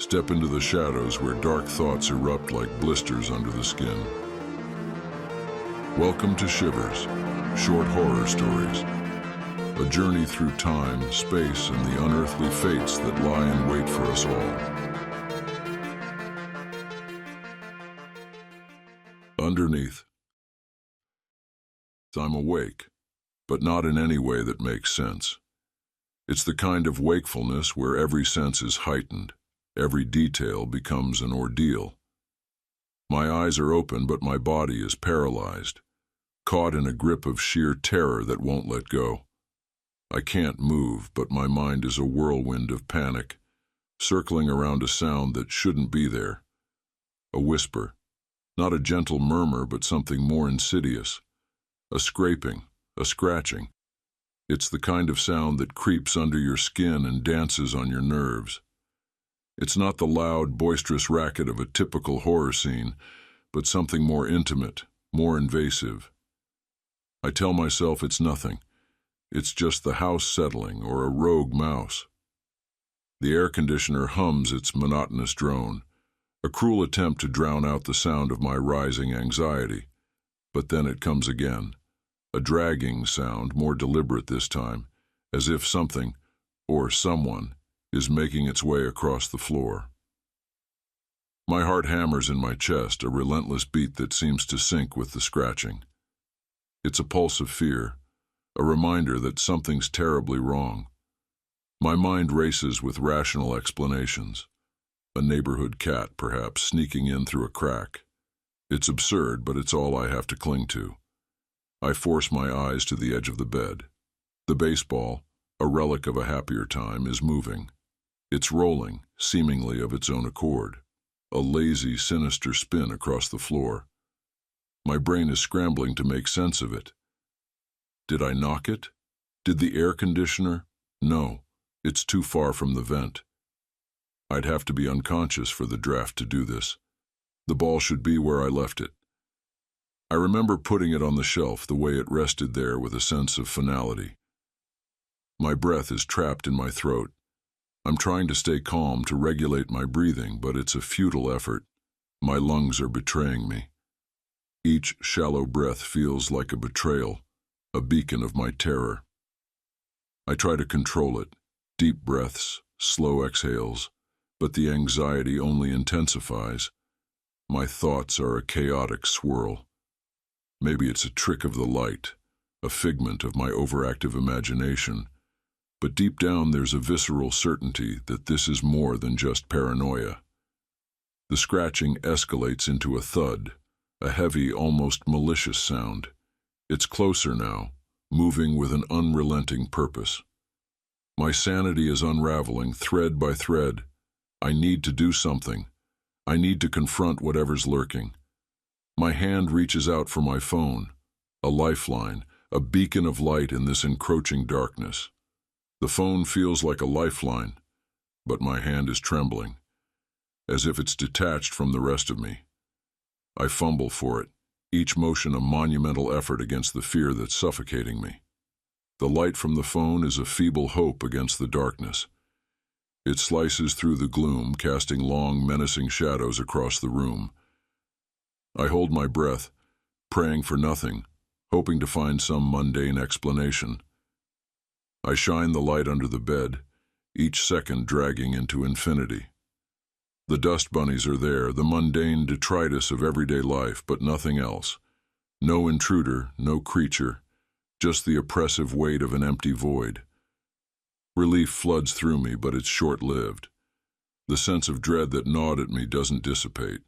Step into the shadows where dark thoughts erupt like blisters under the skin. Welcome to Shivers, short horror stories. A journey through time, space, and the unearthly fates that lie in wait for us all. Underneath, I'm awake, but not in any way that makes sense. It's the kind of wakefulness where every sense is heightened. Every detail becomes an ordeal. My eyes are open, but my body is paralyzed, caught in a grip of sheer terror that won't let go. I can't move, but my mind is a whirlwind of panic, circling around a sound that shouldn't be there. A whisper, not a gentle murmur, but something more insidious. A scraping, a scratching. It's the kind of sound that creeps under your skin and dances on your nerves. It's not the loud, boisterous racket of a typical horror scene, but something more intimate, more invasive. I tell myself it's nothing. It's just the house settling or a rogue mouse. The air conditioner hums its monotonous drone, a cruel attempt to drown out the sound of my rising anxiety. But then it comes again, a dragging sound, more deliberate this time, as if something, or someone, is making its way across the floor. My heart hammers in my chest, a relentless beat that seems to sync with the scratching. It's a pulse of fear, a reminder that something's terribly wrong. My mind races with rational explanations. A neighborhood cat, perhaps, sneaking in through a crack. It's absurd, but it's all I have to cling to. I force my eyes to the edge of the bed. The baseball, a relic of a happier time, is moving. It's rolling, seemingly of its own accord. A lazy, sinister spin across the floor. My brain is scrambling to make sense of it. Did I knock it? Did the air conditioner? No, it's too far from the vent. I'd have to be unconscious for the draft to do this. The ball should be where I left it. I remember putting it on the shelf the way it rested there with a sense of finality. My breath is trapped in my throat. I'm trying to stay calm, to regulate my breathing, but it's a futile effort. My lungs are betraying me. Each shallow breath feels like a betrayal, a beacon of my terror. I try to control it, deep breaths, slow exhales, but the anxiety only intensifies. My thoughts are a chaotic swirl. Maybe it's a trick of the light, a figment of my overactive imagination, but deep down there's a visceral certainty that this is more than just paranoia. The scratching escalates into a thud, a heavy, almost malicious sound. It's closer now, moving with an unrelenting purpose. My sanity is unraveling thread by thread. I need to do something. I need to confront whatever's lurking. My hand reaches out for my phone, a lifeline, a beacon of light in this encroaching darkness. The phone feels like a lifeline, but my hand is trembling, as if it's detached from the rest of me. I fumble for it, each motion a monumental effort against the fear that's suffocating me. The light from the phone is a feeble hope against the darkness. It slices through the gloom, casting long, menacing shadows across the room. I hold my breath, praying for nothing, hoping to find some mundane explanation. I shine the light under the bed, each second dragging into infinity. The dust bunnies are there, the mundane detritus of everyday life, but nothing else. No intruder, no creature, just the oppressive weight of an empty void. Relief floods through me, but it's short-lived. The sense of dread that gnawed at me doesn't dissipate.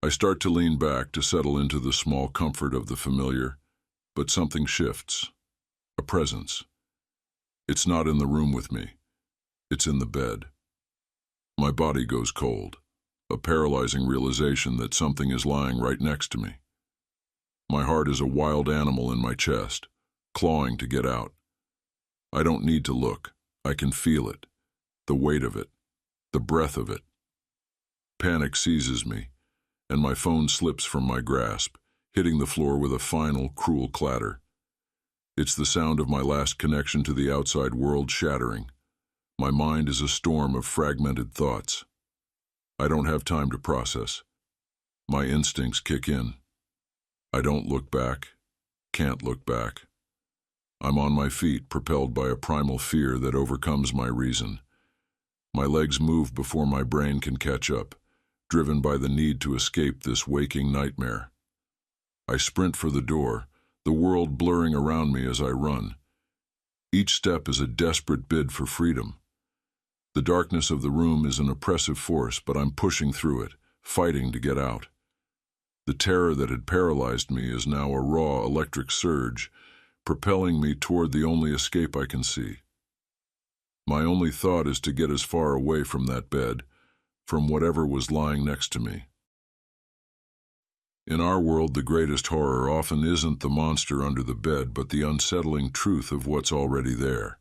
I start to lean back, to settle into the small comfort of the familiar, but something shifts. A presence. It's not in the room with me. It's in the bed. My body goes cold, a paralyzing realization that something is lying right next to me. My heart is a wild animal in my chest, clawing to get out. I don't need to look. I can feel it, the weight of it, the breath of it. Panic seizes me, and my phone slips from my grasp, hitting the floor with a final, cruel clatter. It's the sound of my last connection to the outside world shattering. My mind is a storm of fragmented thoughts. I don't have time to process. My instincts kick in. I don't look back, can't look back. I'm on my feet, propelled by a primal fear that overcomes my reason. My legs move before my brain can catch up, driven by the need to escape this waking nightmare. I sprint for the door, the world blurring around me as I run. Each step is a desperate bid for freedom. The darkness of the room is an oppressive force, but I'm pushing through it, fighting to get out. The terror that had paralyzed me is now a raw electric surge, propelling me toward the only escape I can see. My only thought is to get as far away from that bed, from whatever was lying next to me. In our world, the greatest horror often isn't the monster under the bed, but the unsettling truth of what's already there.